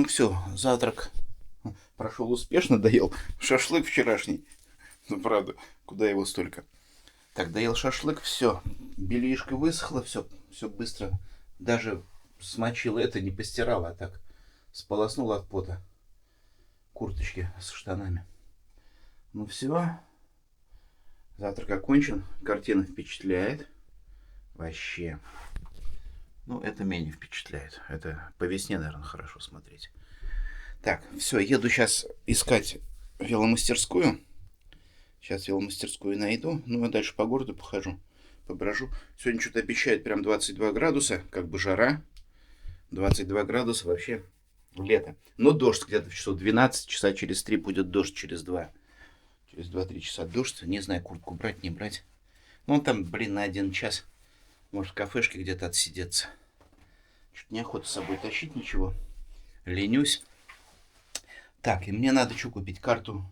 ну все, завтрак прошел успешно, доел шашлык вчерашний. Ну правда, куда его столько. Так, доел шашлык, все, бельишко высохло, все быстро. Даже смочил это, не постирал, а так сполоснул от пота курточки с штанами. Ну все, завтрак окончен, картина впечатляет. Вообще. Ну, это менее впечатляет. Это по весне, наверное, хорошо смотреть. Так, все, еду сейчас искать веломастерскую. Сейчас веломастерскую найду. Ну, а дальше по городу похожу, поброжу. Сегодня что-то обещают прям 22 градуса, как бы жара. 22 градуса вообще лето. Но дождь где-то в часов 12, часа через 3 будет дождь, через 2. Через 2-3 часа дождь. Не знаю, куртку брать, не брать. Ну, там, блин, на 1 час. Может, в кафешке где-то отсидеться. Что-то неохота с собой тащить ничего. Ленюсь. Так, и мне надо что купить? Карту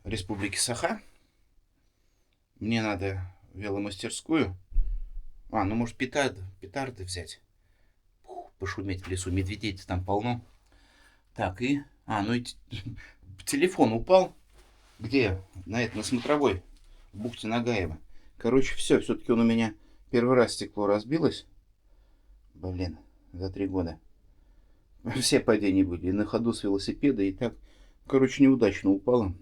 Республики Саха. Мне надо веломастерскую. А, ну может петарды взять. Пошуметь в лесу. Медведей-то там полно. Так, и... А, ну и телефон упал. Где? На смотровой. В бухте Нагаева. Короче, все-таки он у меня первый раз стекло разбилось. Блин, за 3 года. Все падения были. И на ходу с велосипеда, и так. Короче, неудачно упало.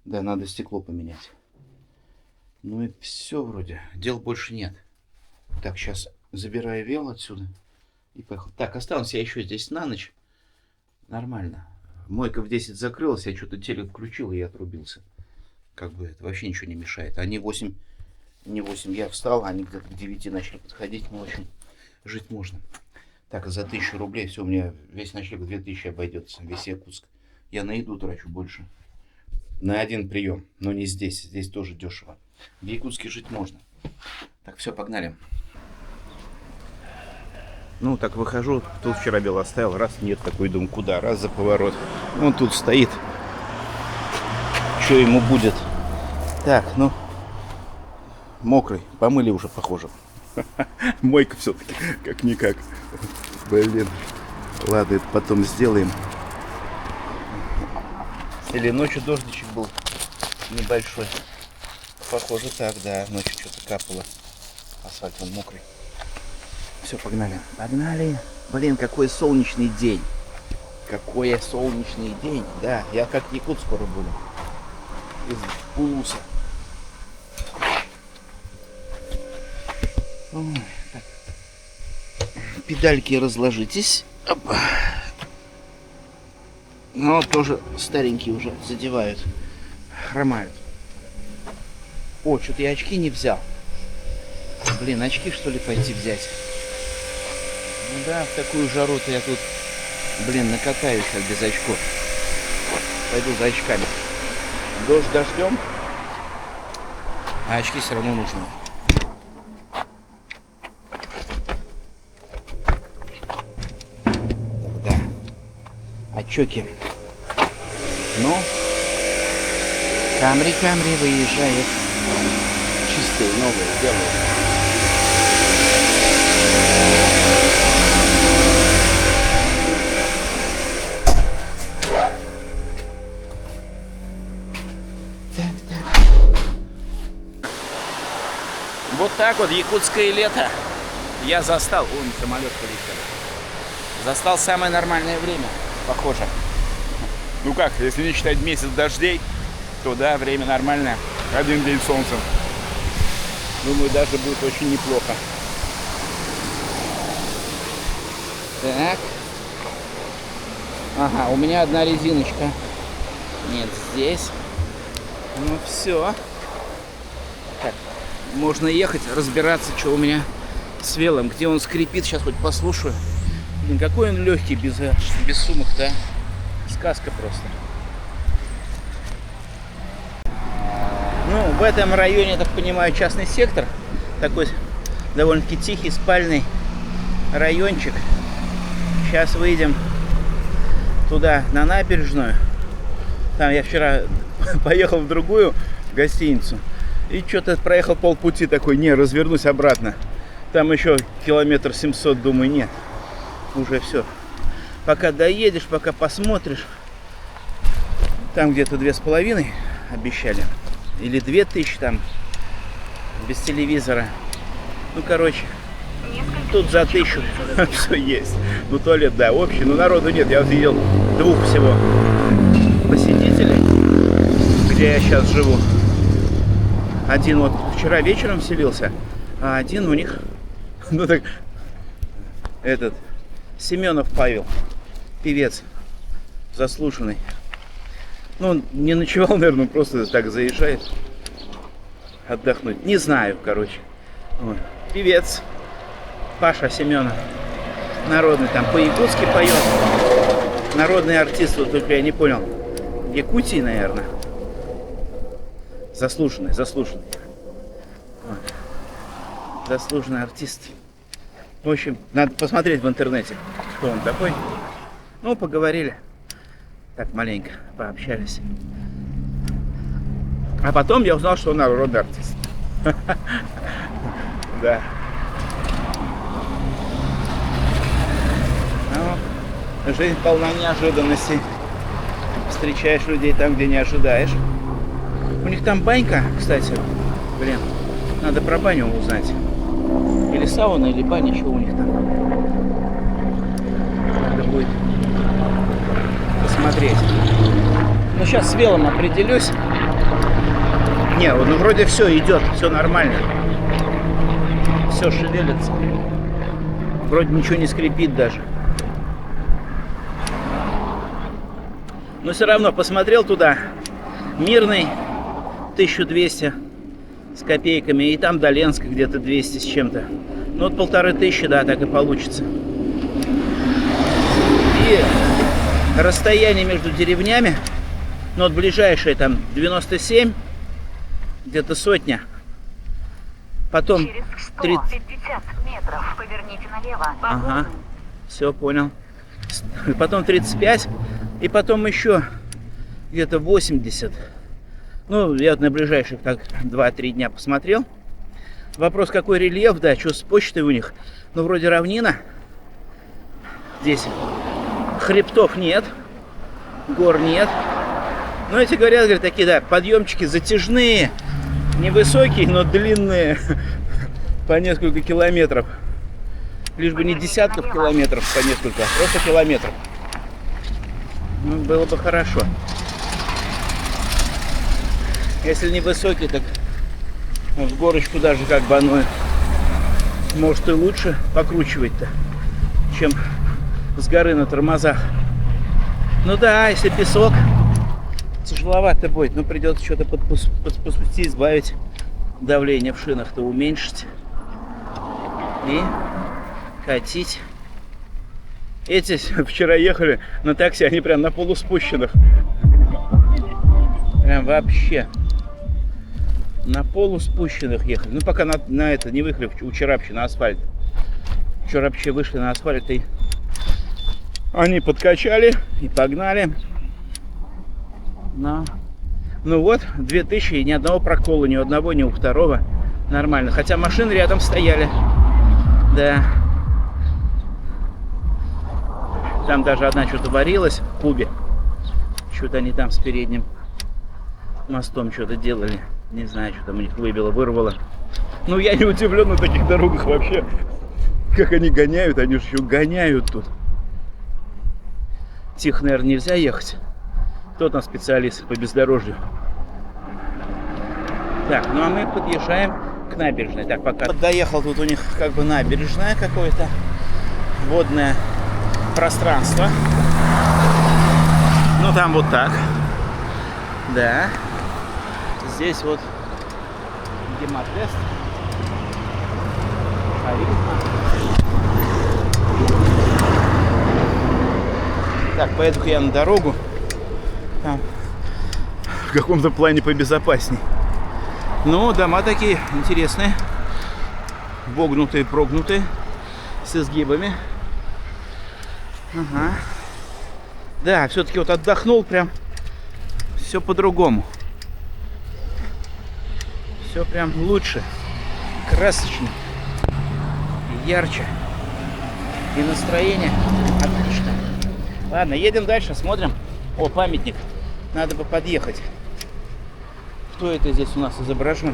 Да, надо стекло поменять. Ну и все вроде. Дел больше нет. Так, сейчас забираю вел отсюда. И поехал. Так, останусь я еще здесь на ночь. Нормально. Мойка в 10 закрылась, я что-то телек включил и отрубился. Как бы это вообще ничего не мешает. Они 8 я встал, они где-то к 9 начали подходить. Ну, очень жить можно. Так, за 1000 рублей все, у меня весь ночлег 2000 обойдется, весь Якутск. Я на еду трачу больше. На 1 прием, но не здесь. Здесь тоже дешево. В Якутске жить можно. Так, все, погнали. Ну, так выхожу. Тут вчера вел оставил. Раз нет, такой думаю, куда? Раз за поворот. Он тут стоит. Что ему будет? Так, ну, мокрый. Помыли уже, похоже. Мойка все-таки, как-никак. Блин. Ладно, это потом сделаем. Или ночью дождичек был небольшой. Похоже так, да. Ночью что-то капало. Асфальт он мокрый. Все, погнали. Погнали. Блин, какой солнечный день. Какой солнечный день. Да, я как якут скоро буду. Из Булуса. Ой, так. Педальки разложитесь. Опа. Но тоже старенькие уже задевают. Хромают. О, что-то я очки не взял. Блин, очки что ли пойти взять? Ну да, в такую жару-то я тут, блин, накатаюсь как без очков. Пойду за очками. Дождь дождем, а очки все равно нужны. Да. Очки. Ну, Камри выезжает. Чистые, новые, белые. Вот так вот якутское лето я застал. Вон самолет полетел. Застал самое нормальное время, похоже. Ну как, если не считать месяц дождей, то да, время нормальное. 1 день солнца. Думаю, даже будет очень неплохо. Так. Ага, у меня одна резиночка. Нет, здесь. Ну все. Так. Можно ехать, разбираться, что у меня с велом. Где он скрипит, сейчас хоть послушаю. Блин, какой он легкий, без сумок-то. Сказка просто. Ну, в этом районе, я так понимаю, частный сектор. Такой довольно-таки тихий, спальный райончик. Сейчас выйдем туда, на набережную. Там я вчера поехал в другую гостиницу. И что-то проехал полпути такой, не, развернусь обратно. Там еще километр 700, думаю, нет. Уже все. Пока доедешь, пока посмотришь. Там где-то 2,5 обещали. Или 2000 там. Без телевизора. Ну, короче. Тут за 1000 все есть. Ну, туалет, да, общий. Но народу нет. Я вот видел 2 всего посетителей, где я сейчас живу. Один вот вчера вечером вселился, а один у них, ну так, этот, Семенов Павел, певец, заслуженный. Ну, он не ночевал, наверное, просто так заезжает отдохнуть. Не знаю, короче. Вот. Певец Паша Семенов. Народный там по-якутски поет. Народный артист, вот только я не понял. Якутии, наверное. Заслуженный. Вот. Заслуженный артист. В общем, надо посмотреть в интернете, кто он такой. Ну, поговорили. Так, маленько пообщались. А потом я узнал, что он народный артист. Да. Жизнь полна неожиданностей. Встречаешь людей там, где не ожидаешь. У них там банька, кстати. Блин, надо про баню узнать. Или сауна, или баня, что у них там. Надо будет посмотреть. Ну, сейчас с велом определюсь. Не, ну вроде все идет, все нормально. Все шевелится. Вроде ничего не скрипит даже. Но все равно посмотрел туда. Мирный 1200 с копейками. И там Доленск где-то 200 с чем-то. Ну вот 1500, да, так и получится. И расстояние между деревнями, ну вот ближайшее там 97, где-то 100. Потом через 150 метров поверните налево. Ага, все понял. Потом 35, и потом еще где-то 80. Ну, я вот на ближайших так 2-3 дня посмотрел. Вопрос, какой рельеф, да, что с почтой у них. Ну, вроде равнина. Здесь хребтов нет, гор нет. Ну, эти говорят, такие, да, подъемчики затяжные, невысокие, но длинные, по несколько километров. Лишь бы не десятков километров по несколько, а просто километров. Ну, было бы хорошо. Если не высокий, так в горочку даже как бы оно может и лучше покручивать-то, чем с горы на тормозах. Ну да, если песок, тяжеловато будет. Ну, придется что-то подспустить, сбавить давление в шинах-то, уменьшить. И катить. Эти вчера ехали на такси, они прям на полуспущенных. Прям вообще. На полуспущенных ехали. Ну, пока на это не выехали у Чарапчи на асфальт. Чарапчи вышли на асфальт, и они подкачали и погнали. Ну вот, 2000, и ни одного прокола, ни у одного, ни у второго. Нормально. Хотя машины рядом стояли. Да. Там даже одна что-то варилась в кубе. Что-то они там с передним мостом что-то делали. Не знаю, что там у них выбило, вырвало. Ну, я не удивлен на таких дорогах вообще. Как они гоняют, они же еще гоняют тут. Тихо, наверное, нельзя ехать. Кто там специалист по бездорожью? Так, ну а мы подъезжаем к набережной. Так, пока доехал, тут у них как бы набережная какое-то. Водное пространство. Ну, там вот так. Да. Здесь вот Гемотест. Так, поеду-ка я на дорогу. Там в каком-то плане побезопасней. Ну, дома такие интересные. Вогнутые, прогнутые. С изгибами. Ага. Да, все-таки вот отдохнул прям. Все по-другому. Все прям лучше. Красочно. И ярче. И настроение отлично. Ладно, едем дальше, смотрим. О, памятник. Надо бы подъехать. Кто это здесь у нас изображен?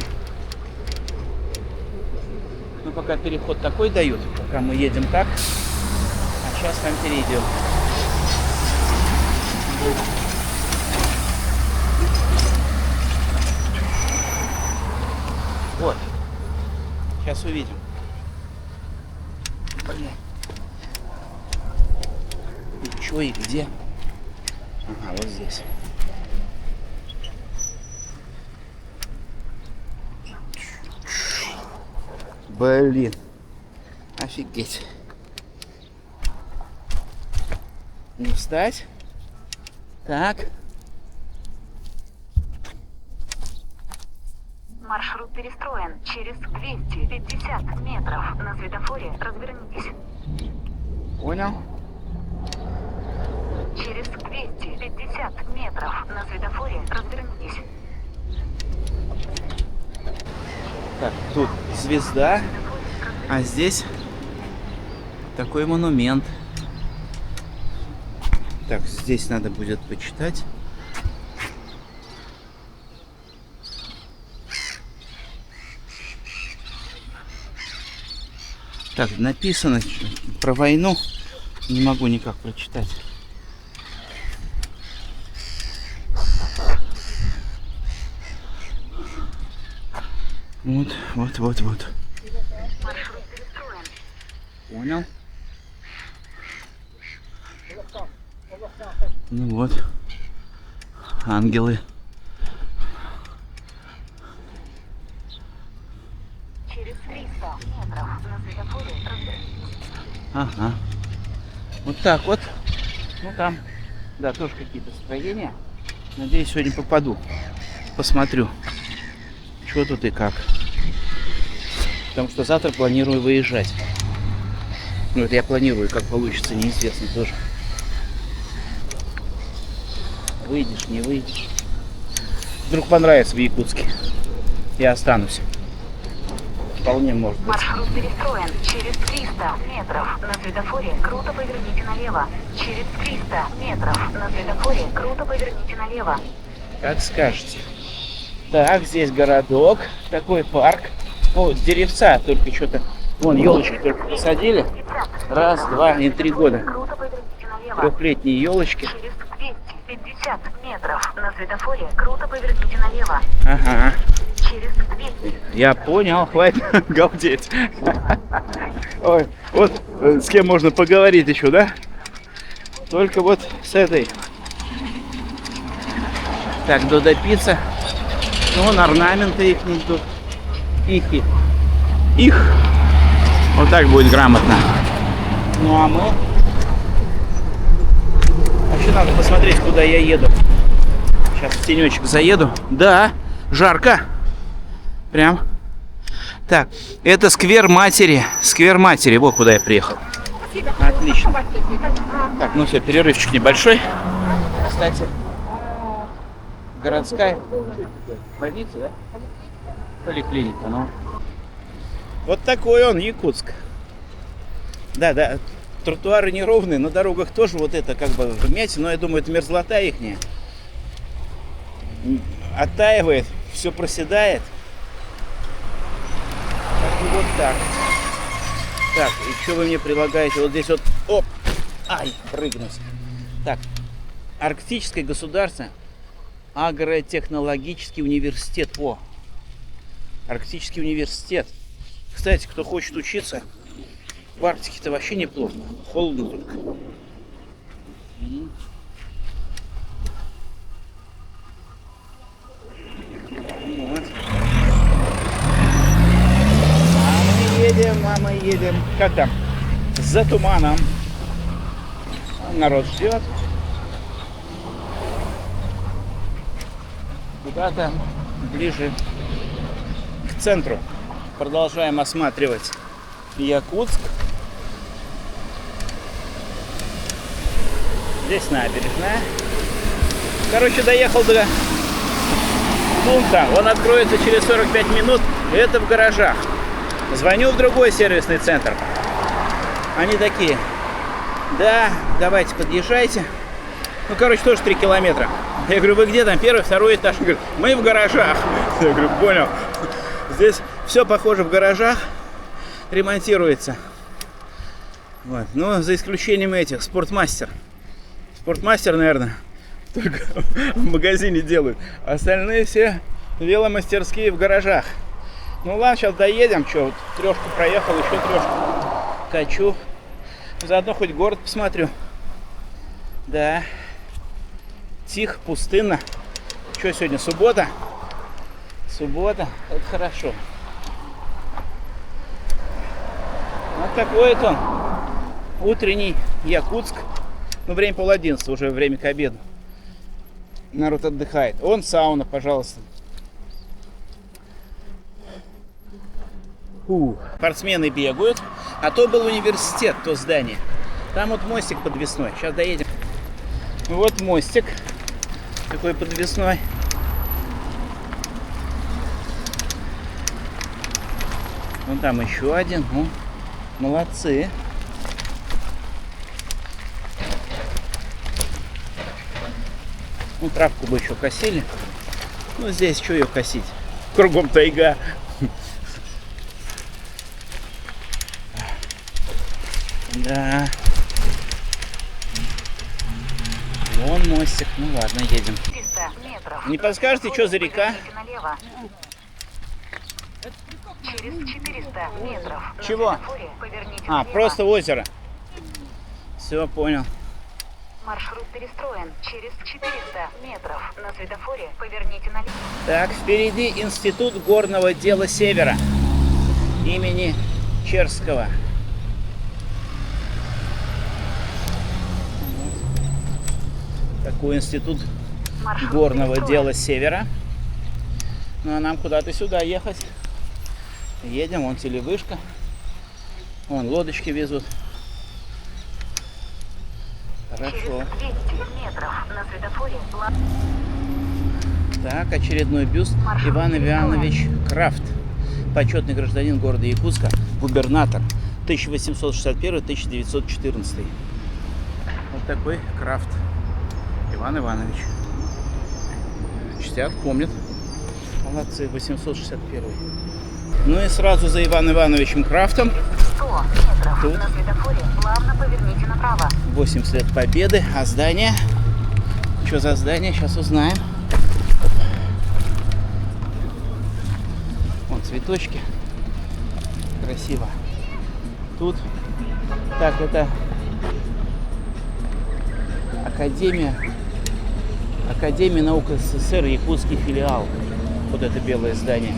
Ну, пока переход такой дают, пока мы едем так. А сейчас там перейдем. Вот. Сейчас увидим. Блин. И чё, и где? Ага, вот здесь. Блин. Офигеть. Не встать. Так. Маршрут перестроен. Через 250 метров на светофоре развернитесь. Понял. Через 250 метров на светофоре развернитесь. Так, тут звезда, а здесь такой монумент. Так, здесь надо будет почитать. Так, написано про войну. Не могу никак прочитать. Вот. Маршрут перестроен. Понял. Ну вот. Ангелы. Через 300 метров на светофоре развернитесь. Ага. Вот так вот. Ну там, да, тоже какие-то строения. Надеюсь, сегодня попаду. Посмотрю, что тут и как. Потому что завтра планирую выезжать. Ну, это я планирую, как получится, неизвестно тоже. Выйдешь, не выйдешь. Вдруг понравится в Якутске. Я останусь. Вполне может быть. Маршрут перестроен. Через 300 метров на светофоре круто поверните налево. Через 300 метров на светофоре круто поверните налево. Как скажете. Так, здесь городок, такой парк. О, деревца только что-то. Вон, елочки только посадили. 50 Раз, два и 3 года. круто поверните налево. Трехлетние елочки. Через 250 метров на светофоре круто поверните налево. Ага. Через 200. Я понял, хватит галдеть. Ой, вот с кем можно поговорить еще, да? Только вот с этой. Так, Додо Пицца. Ну, вон орнаменты их тут. Их. Вот так будет грамотно. Ну, а мы... Вообще надо посмотреть, куда я еду. Сейчас в тенечек заеду. Да, жарко. Прям. Так, это сквер матери. Сквер матери. Вот куда я приехал. Отлично. Так, ну все, перерывчик небольшой. Кстати, городская больница, да? Поликлиника, ну. Вот такой он, Якутск. Да, тротуары неровные, на дорогах тоже вот это как бы вмятина, но я думаю, это мерзлота ихняя. Оттаивает, все проседает. Вот так. Так, и что вы мне предлагаете? Вот здесь вот, оп, ай, прыгнуть. Так, Арктическое государство, агротехнологический университет. О, Арктический университет. Кстати, кто хочет учиться, в Арктике-то вообще неплохо. Холодно только. Вот. А мы едем. Как там? За туманом. Народ ждет. Куда-то ближе к центру. Продолжаем осматривать Якутск. Здесь набережная. Короче, доехал до пункта. Он откроется через 45 минут. Это в гаражах. Звоню в другой сервисный центр. Они такие: Да, давайте, подъезжайте. Ну, короче, тоже 3 километра. Я говорю, вы где там? Первый, второй этаж? Он говорит, мы в гаражах. Я говорю, понял. Здесь все похоже в гаражах. Ремонтируется. Вот. Ну, за исключением этих, Спортмастер. Спортмастер, наверное, только в магазине делают. Остальные все веломастерские в гаражах. Ну ладно, сейчас доедем. Что, вот 3 проехал, еще 3 качу. Заодно хоть город посмотрю. Да. Тихо, пустынно. Что сегодня, суббота? Суббота, это хорошо. Вот такой вот он. Утренний Якутск. Ну, время 10:30, уже время к обеду. Народ отдыхает. Вон сауна, пожалуйста. Спортсмены бегают. А то был университет, то здание. Там вот мостик подвесной. Сейчас доедем. Вот мостик. Такой подвесной. Вон там еще один. Ну, молодцы. Ну, травку бы еще косили. Ну, здесь что ее косить? Кругом тайга. Да. Вон мостик. Ну ладно, едем. 300 метров. Не подскажете, что за река? Поверните налево. Через 400 метров. На Чего? светофоре поверните А, налево. просто озеро. Все, понял. Маршрут перестроен. Через 400 метров. На светофоре поверните налево. Так, впереди Институт горного дела Севера имени Черского. Такой институт Маршрут горного перестроен. дела Севера. Ну а нам куда-то сюда ехать. Едем, вон телевышка. Вон лодочки везут. Через Хорошо. 200 метров. На светофоре Так, очередной бюст. Иван Иванович Крафт. Почетный гражданин города Якутска. Губернатор. 1861-1914. Вот такой Крафт. Иван Иванович. Чтят, помнят. Молодцы, 861. Ну и сразу за Иваном Ивановичем Крафтом 100 метров. Тут. На светофоре плавно поверните направо. 80 лет Победы. А здание? Что за здание? Сейчас узнаем. Вон цветочки. Красиво. Тут. Так, это Академия наук СССР, якутский филиал. Вот это белое здание.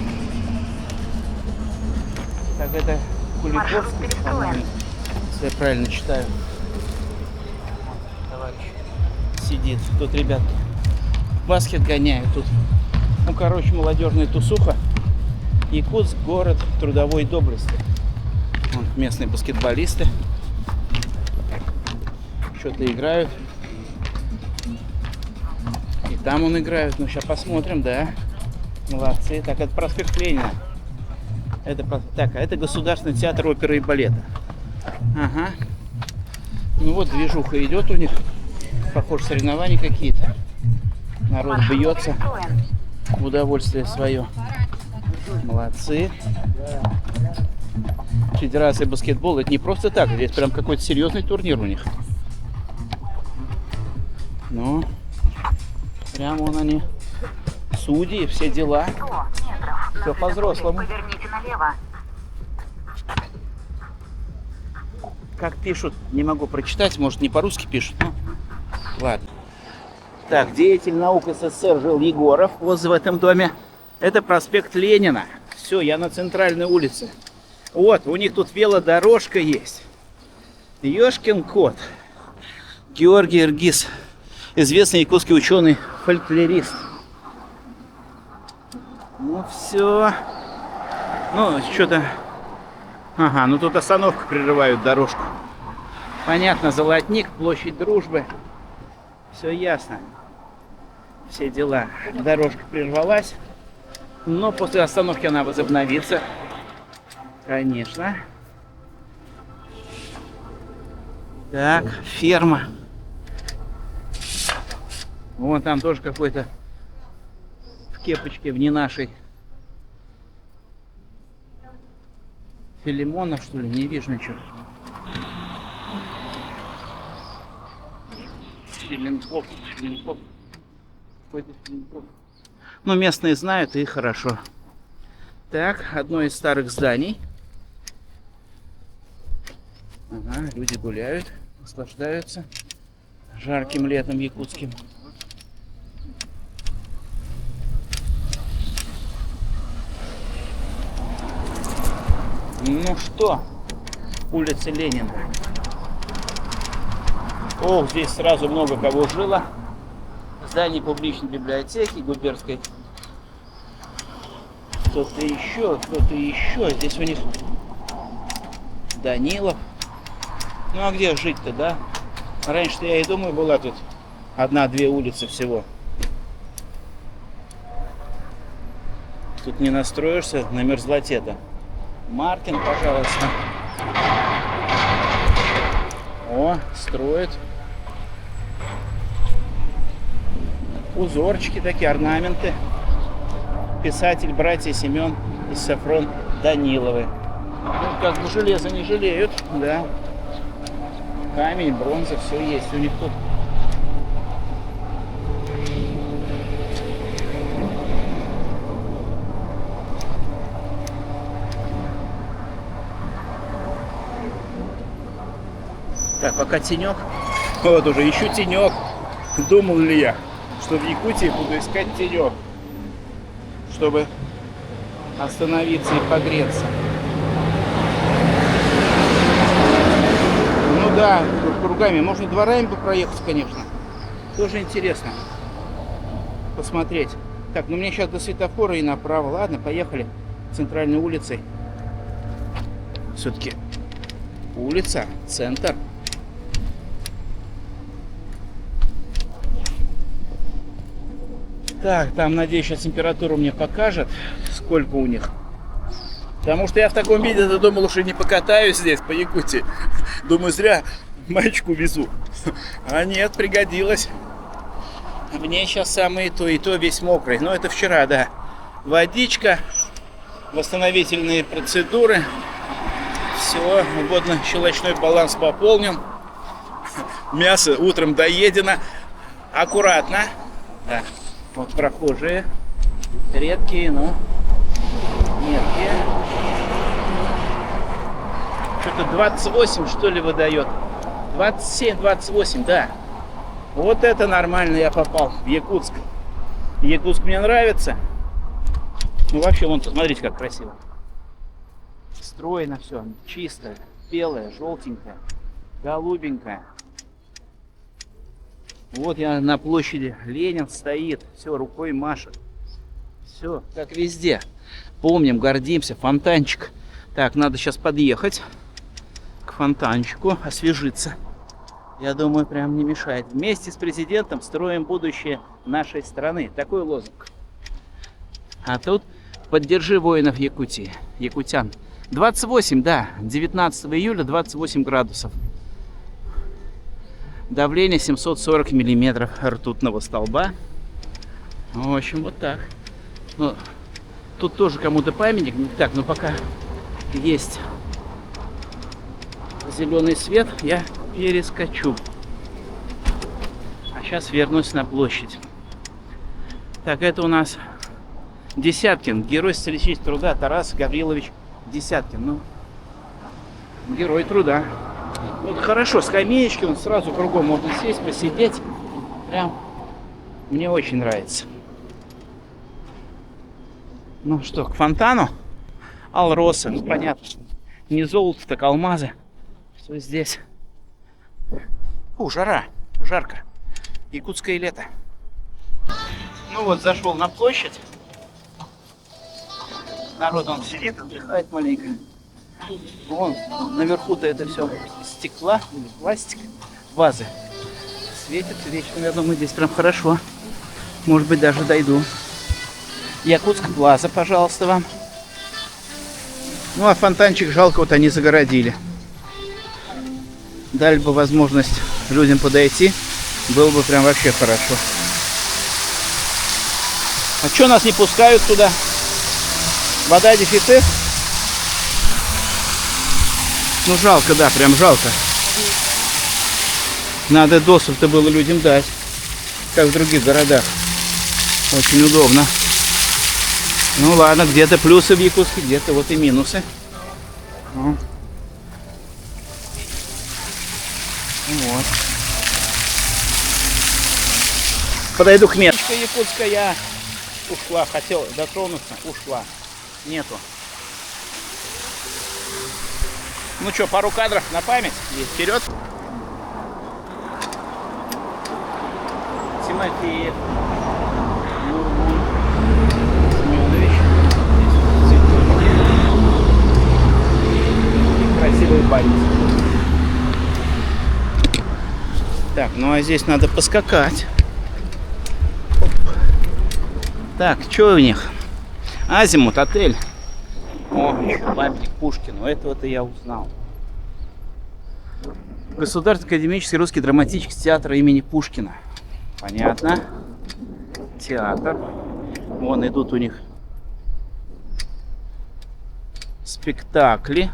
Так, это Куликовский, по-моему, если я правильно читаю. Вот, товарищ сидит. Тут ребят баскет гоняют. Тут, ну, короче, молодежная тусуха. Якутск, город трудовой доблести. Вон местные баскетболисты. Что-то играют. И там он играет. Ну, сейчас посмотрим, да. Молодцы. Так, это проспект Ленина. Так, а это Государственный театр оперы и балета. Ага. Ну вот движуха идет у них. Похоже, соревнования какие-то. Народ Маршрут бьется перестроен. в удовольствие свое. Молодцы. Федерация баскетбола. Это не просто так. Здесь прям какой-то серьезный турнир у них. Ну, прям вон они. Судьи, все дела. 100 метров. На Всё светофоре по-взрослому. поверните налево. Как пишут, не могу прочитать, может не по-русски пишут. Ну, ладно. Так, деятель наук СССР жил Егоров возле в этом доме. Это проспект Ленина. Все, я на центральной улице. Вот, у них тут велодорожка есть. Ёшкин кот. Георгий Иргиз. Известный якутский ученый, фольклорист. Ну все. Ну, что-то... Ага, ну тут остановку прерывают дорожку. Понятно, Золотник, площадь Дружбы. Все ясно. Все дела. Дорожка прервалась. Но после остановки она возобновится. Конечно. Так, ферма. Вон там тоже какой-то в кепочке, в не нашей. Филимонов, что ли? Не вижу ничего. Филинков. Какой-то Филинков. Ну, местные знают, и хорошо. Так, одно из старых зданий. Ага, люди гуляют, наслаждаются жарким летом якутским. Ну что, улица Ленина. Ох, здесь сразу много кого жило. Здание публичной библиотеки губернской. Кто-то еще. Здесь у них Данилов. Ну а где жить-то, да? Раньше-то, я и думаю, была тут одна-две улицы всего. Тут не настроишься на мерзлоте-то. Маркин, пожалуйста. О, строят. Узорчики такие, орнаменты. Писатель братья Семен и Сафрон Даниловы. Ну, как бы железо не жалеют, да. Камень, бронза, все есть у них тут. Так, пока тенек. Вот уже ищу тенек. Думал ли я, что в Якутии буду искать тенек, чтобы остановиться и погреться. Ну да, кругами. Можно дворами проехать, конечно. Тоже интересно посмотреть. Так, ну мне сейчас до светофора и направо. Ладно, поехали центральной улицей. Все-таки улица, центр. Так, там, надеюсь, сейчас температуру мне покажет, сколько у них. Потому что я в таком виде думал, что не покатаюсь здесь, по Якутии. Думаю, зря маечку везу. А нет, пригодилось. Мне сейчас самое и то весь мокрый. Но это вчера, да. Водичка, восстановительные процедуры. Все, водно-щелочной баланс пополнен. Мясо утром доедено. Аккуратно. Да. Вот прохожие. Редкие, но меткие. Что-то 28, что ли, выдает. 27, 28, да. Вот это нормально, я попал в Якутск. Якутск мне нравится. Ну, вообще, вон, смотрите, как красиво. Стройно все, чистое, белое, желтенькое, голубенькое. Вот я на площади, Ленин стоит, все, рукой машет. Все, как везде. Помним, гордимся, фонтанчик. Так, надо сейчас подъехать к фонтанчику, освежиться. Я думаю, прям не мешает. Вместе с президентом строим будущее нашей страны. Такой лозунг. А тут поддержи воинов Якутии, якутян. 28, да, 19 июля 28 градусов. Давление 740 миллиметров ртутного столба. В общем, вот так. Ну, тут тоже кому-то памятник. Так, ну пока есть зеленый свет, я перескочу. А сейчас вернусь на площадь. Так, это у нас Десяткин, герой социалистического труда Тарас Гаврилович Десяткин. Ну, герой труда. Вот хорошо, скамеечки, он сразу кругом можно сесть, посидеть. Прям мне очень нравится. Ну что, к фонтану? Алроса, ну понятно. Не золото, так алмазы. Все здесь. Фу, жара, жарко. Якутское лето. Ну вот, зашел на площадь. Народ он сидит, отдыхает маленько. Вон, наверху-то это все стекла или пластик, вазы. Светит вечером, я думаю, здесь прям хорошо. Может быть, даже дойду. Якутск Плаза, пожалуйста, вам. Ну, а фонтанчик жалко, вот они загородили. дали бы возможность людям подойти, было бы прям вообще хорошо. А что нас не пускают туда? Вода дефицит? Ну жалко, да, прям жалко. Надо доступ-то было людям дать, как в других городах. Очень удобно. Ну ладно, где-то плюсы в Якутске, где-то вот и минусы. Ну. Вот. Подойду к месту. Якутская ушла, хотел дотронуться, ушла. Нету. Ну что, пару кадров на память и вперед. Тимофеев. Семенович. Красивый парень. Так, ну а здесь надо поскакать. Оп. Так, что у них? Азимут, отель. О, еще памятник Пушкину. Этого-то я узнал. Государственный академический русский драматический театр имени Пушкина. Понятно. Театр. Вон идут у них спектакли.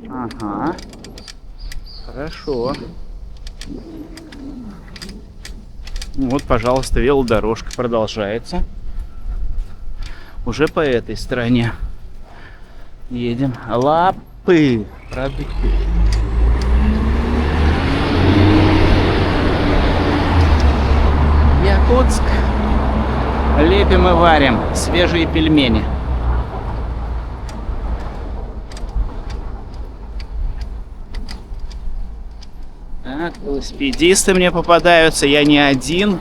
Ага. Хорошо. Вот, пожалуйста, велодорожка продолжается. Уже по этой стороне едем. Лапы. Продукты. Якутск. Лепим и варим свежие пельмени. Так, велосипедисты мне попадаются. Я не один.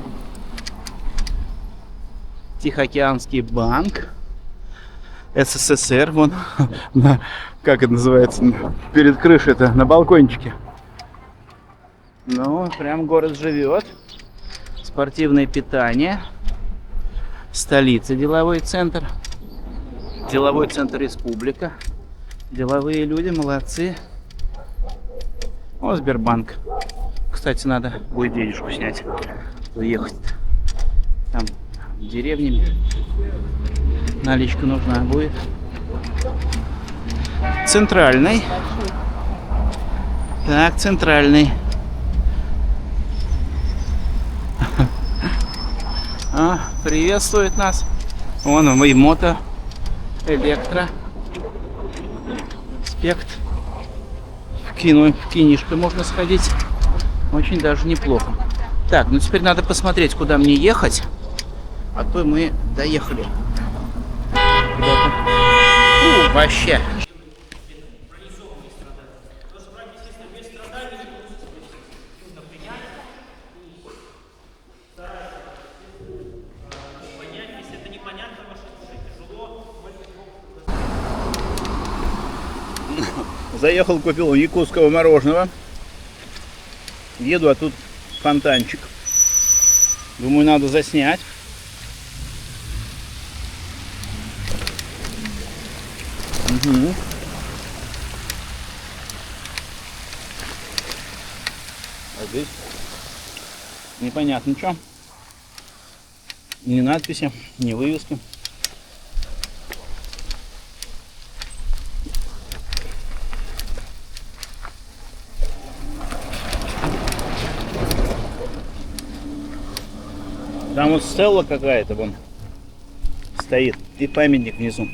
Тихоокеанский банк. СССР. Вон, как это называется? Перед крышей-то, на балкончике. Ну, прям город живет. Спортивное питание. Столица, деловой центр. Деловой центр республика. Деловые люди, молодцы. О, Сбербанк. Кстати, надо будет денежку снять. Уехать. Там деревнями. Наличка нужна будет. Центральный. Так, центральный. Приветствует нас. Вон и мото. Электро. Спект. В кинишко можно сходить. Очень даже неплохо. Так, ну теперь надо посмотреть, куда мне ехать. А то мы доехали. Вообще. Заехал, купил якутского мороженого. Еду, а тут фонтанчик. Думаю, надо заснять. Угу. А здесь непонятно что. Ни надписи, ни вывески. Там вот стелла какая-то вон стоит и памятник внизу.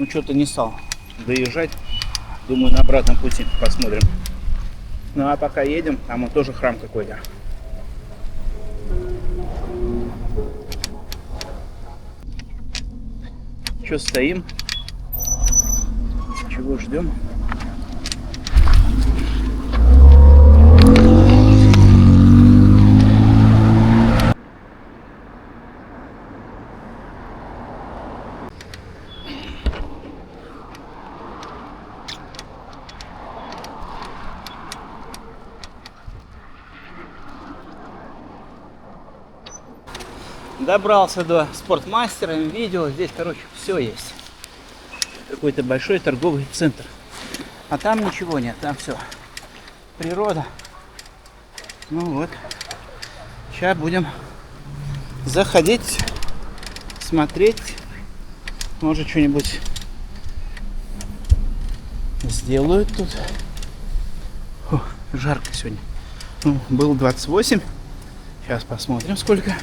Ну что-то не стал доезжать. Думаю, на обратном пути посмотрим. Ну а пока едем, там вот тоже храм какой-то. Что стоим? Чего ждем? Добрался до спортмастера, видео. Здесь, короче, все есть. Какой-то большой торговый центр. А там ничего нет, там все природа. Ну вот. Сейчас будем заходить, смотреть. Может, что-нибудь сделают тут. Фу, жарко сегодня. Ну, было 28. Сейчас посмотрим, сколько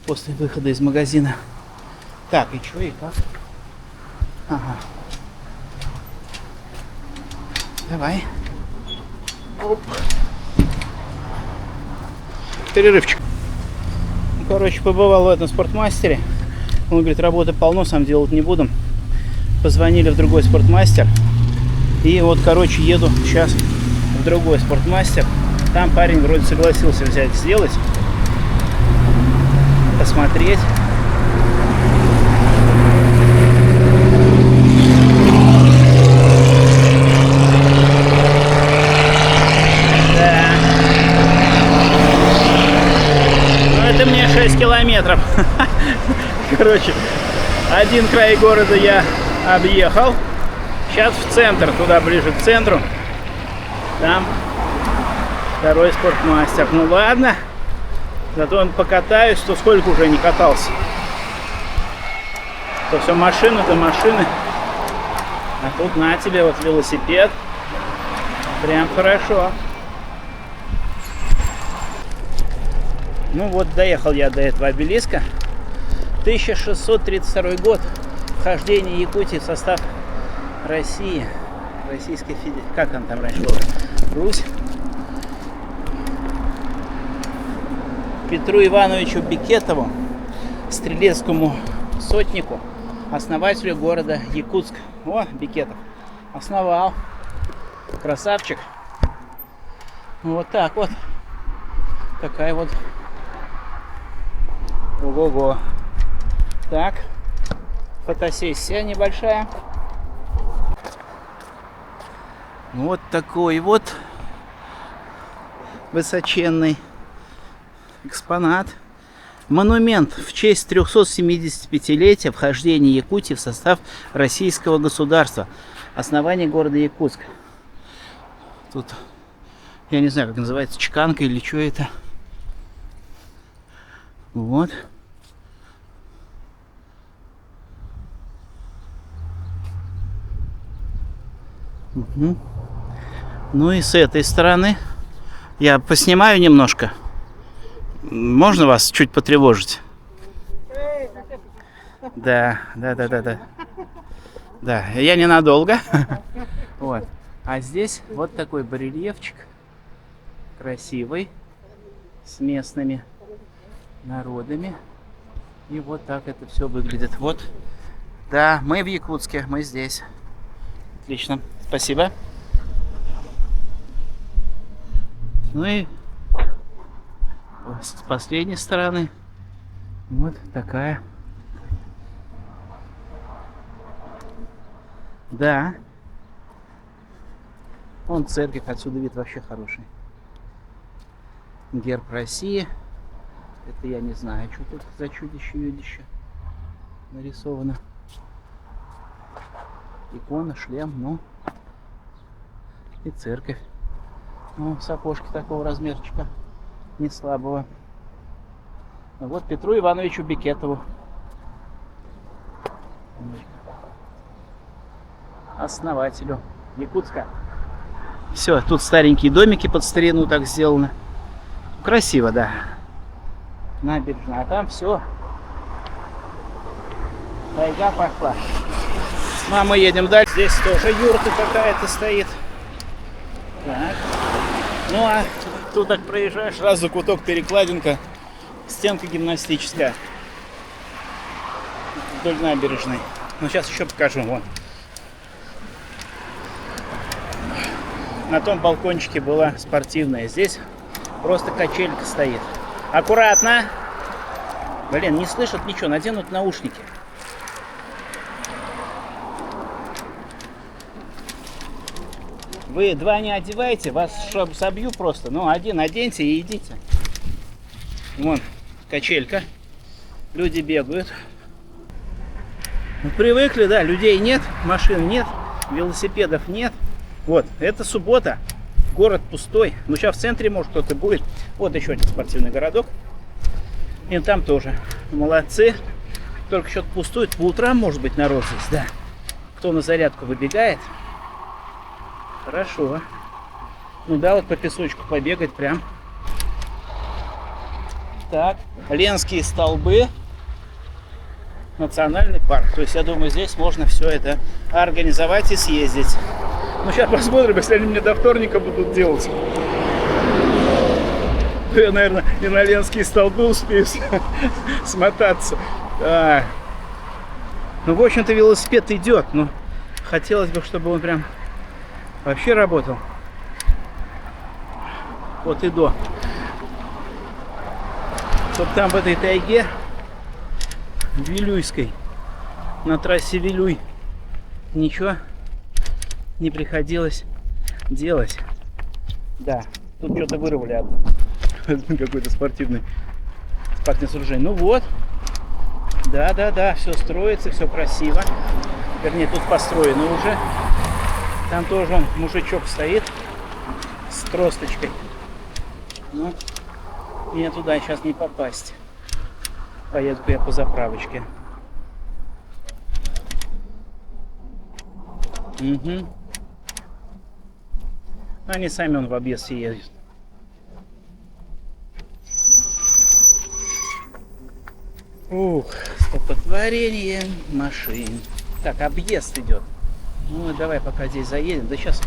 после выхода из магазина. Так, и что, и как? Ага. Давай. Оп. Перерывчик. Ну, короче, побывал в этом спортмастере. Он говорит, работы полно, сам делать не буду. Позвонили в другой спортмастер. И вот, короче, еду сейчас в другой спортмастер. Там парень вроде согласился взять, сделать. Посмотреть. Да. Ну, это мне 6 километров. Короче, один край города я объехал. Сейчас в центр, туда ближе к центру. Там второй спортмастер. Ну ладно. Зато покатаюсь, то сколько уже не катался. То все машины до машины. А тут на тебе вот велосипед. Прям хорошо. Ну вот доехал я до этого обелиска. 1632 год. Вхождение Якутии в состав России. Российской Федерации. Как он там раньше был? Русь. Петру Ивановичу Бекетову, стрелецкому сотнику, основателю города Якутск. О, Бекетов. Основал. Красавчик. Вот так вот. Такая вот. Ого-го. Так. Фотосессия небольшая. Вот такой вот высоченный экспонат. Монумент в честь 375-летия вхождения Якутии в состав российского государства. Основание города Якутск. Тут, я не знаю, как называется, чеканка или что это. Вот. Угу. Ну и с этой стороны я поснимаю немножко. Можно вас чуть потревожить? Да. Да, я ненадолго. Вот. А здесь вот такой барельефчик. Красивый. С местными народами. И вот так это все выглядит. Вот. Да, мы в Якутске, мы здесь. Отлично. Спасибо. Ну и с последней стороны вот такая. Да. Вон церковь, отсюда вид вообще хороший. Герб России. Это я не знаю, что тут за чудище-юдище нарисовано. Икона, шлем, ну. И церковь. Ну, сапожки такого размерчика. Не слабого. Вот Петру Ивановичу Бекетову. Основателю Якутска. Все, тут старенькие домики под старину так сделаны. Красиво, да. Набережная. А там все. Тайга пошла. Ну, а мы едем дальше. Здесь тоже юрта какая-то стоит. Так. Ну а тут так проезжаешь, сразу закуток, перекладинка, стенка гимнастическая вдоль набережной. Ну сейчас еще покажу. Вон. На том балкончике была спортивная. Здесь просто качелька стоит. Аккуратно. Блин, не слышат ничего. Наденут наушники. Вы два не одеваете, вас чтоб собью просто. Ну, один оденьте и идите. Вон, качелька. Люди бегают. Ну, привыкли, да, людей нет, машин нет, велосипедов нет. Вот, это суббота. Город пустой. Ну, сейчас в центре, может, кто-то будет. Вот еще один спортивный городок. И там тоже. Молодцы. Только что-то пустует. По утрам, может быть, народ здесь, да. Кто на зарядку выбегает. Хорошо. Ну да, вот по песочку побегать прям. Так, Ленские столбы. Национальный парк. То есть, я думаю, здесь можно все это организовать и съездить. Ну, сейчас посмотрим, если они мне до вторника будут делать. То я, наверное, и на Ленские столбы успею смотаться. Да. Ну, в общем-то, велосипед идет. Но хотелось бы, чтобы он прям вообще работал. Вот и до. Чтоб там в этой тайге Вилюйской, на трассе Вилюй, ничего не приходилось делать. Да, тут что-то вырвали какой-то спортивный сооружение. Ну вот. Да, все строится, все красиво. Вернее, тут построено уже. Там тоже он, мужичок стоит с тросточкой. Ну, мне туда сейчас не попасть. Поеду-ка я по заправочке. Угу. Они сами в объезд все ездят. Ух, столпотворение машин. Так, объезд идет. Ну, давай пока здесь заедем. Да сейчас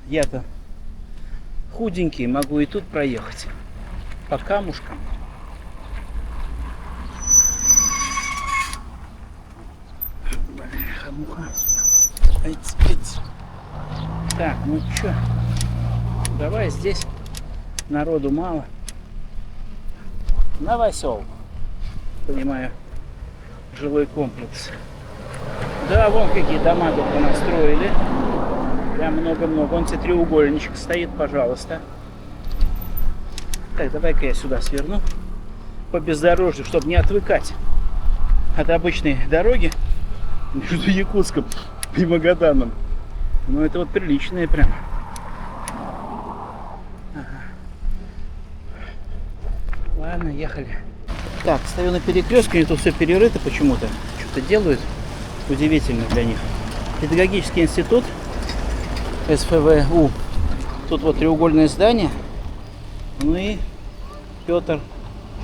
я-то худенький, могу и тут проехать. По камушкам. Муха. Так, ну чё, давай здесь народу мало. Новосел, понимаю, жилой комплекс. Да, вон какие дома только настроили. Прям много-много. Вон тебе треугольничек стоит, пожалуйста. Так, давай-ка я сюда сверну по бездорожью, чтобы не отвыкать от обычной дороги между Якутском и Магаданом. Ну, это вот приличные прям. Ага. Ладно, ехали. Так, стою на перекрестке, тут все перерыто почему-то. Что-то делают удивительно для них. Педагогический институт СФВУ. Тут вот треугольное здание. Ну и Петр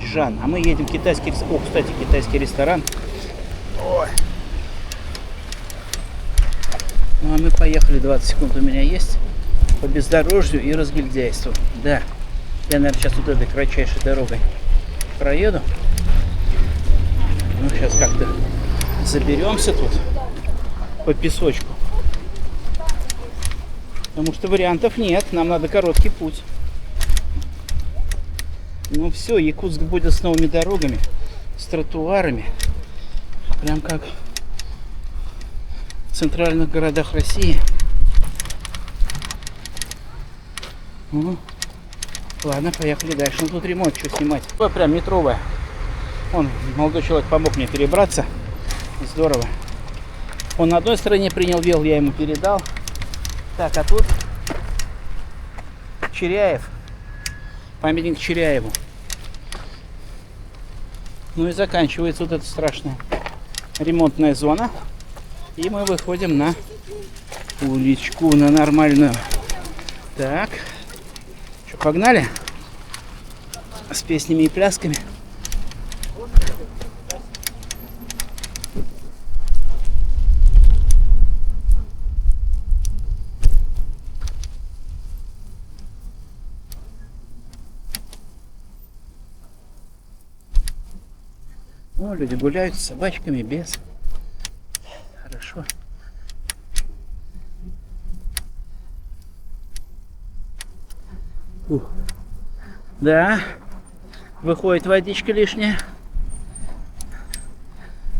Жан. А мы едем в китайский ресторан. О, кстати, китайский ресторан. Ой. Ну а мы поехали, 20 секунд у меня есть по бездорожью и разгильдяйству. Да, я, наверное, сейчас вот этой кратчайшей дорогой проеду. Ну, сейчас как-то заберемся тут по песочку. Потому что вариантов нет, нам надо короткий путь. Ну все, Якутск будет с новыми дорогами, с тротуарами. Прям как в центральных городах России. Ну, ладно, поехали дальше. Ну, тут ремонт, что снимать. Ой, прям метровая. Он, молодой человек, помог мне перебраться. Здорово. Он на одной стороне принял вел, я ему передал. Так, а тут Черяев. Памятник Черяеву. Ну и заканчивается вот эта страшная ремонтная зона. И мы выходим на уличку, на нормальную. Так. Что, погнали? С песнями и плясками. Ну, люди гуляют с собачками, без. Хорошо. Да, выходит водичка лишняя.